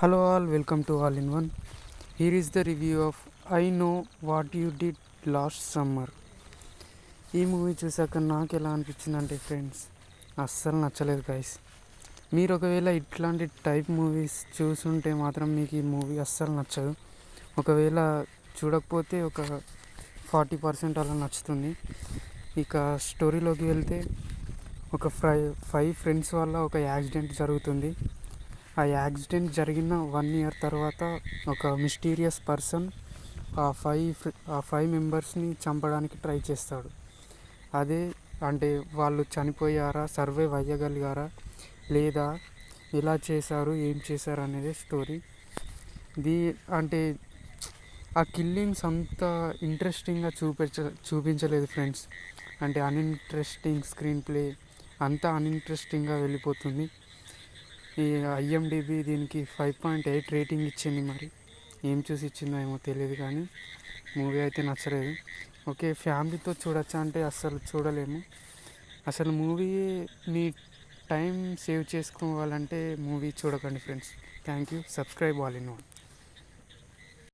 Hello all, welcome to All in One. Here is the review of I Know What You Did Last Summer. ఈ movie చూసాక నాకు ఎలా అనిపించిందంటే friends, అస్సలు నచ్చలేదు గైస్. మీరు ఒకవేళ ఇట్లాంటి టైప్ మూవీస్ చూసుంటే మాత్రం మీకు ఈ మూవీ అస్సలు నచ్చదు. ఒకవేళ చూడకపోతే ఒక 40% అలా నచ్చుతుంది. ఇక స్టోరీలోకి వెళ్తే ఒక ఫైవ్ ఫ్రెండ్స్ వల్ల ఒక యాక్సిడెంట్ జరుగుతుంది. ఆ యాక్సిడెంట్ జరిగిన 1 year తర్వాత ఒక మిస్టీరియస్ పర్సన్ ఆ ఫైవ్ మెంబర్స్ని చంపడానికి ట్రై చేస్తాడు. అదే అంటే వాళ్ళు చనిపోయారా, సర్వైవ్ అయ్యగలిగారా, లేదా ఎలా చేశారు, ఏం చేశారు అనేది స్టోరీ. అంటే ఆ కిల్లింగ్స్ అంత ఇంట్రెస్టింగ్గా చూపించలేదు ఫ్రెండ్స్. అంటే అన్ఇంట్రెస్టింగ్ స్క్రీన్ ప్లే, అంతా అన్ఇంట్రెస్టింగ్గా వెళ్ళిపోతుంది. ఈ ఐఎండిబి దీనికి 5.8 రేటింగ్ ఇచ్చింది. మరి ఏం చూసి ఇచ్చిందో ఏమో తెలియదు, కానీ మూవీ అయితే నచ్చలేదు. ఓకే, ఫ్యామిలీతో చూడొచ్చా అంటే అస్సలు చూడలేము. అసలు మూవీని టైం సేవ్ చేసుకోవాలంటే మూవీ చూడకండి friends. Thank you. Subscribe all in one.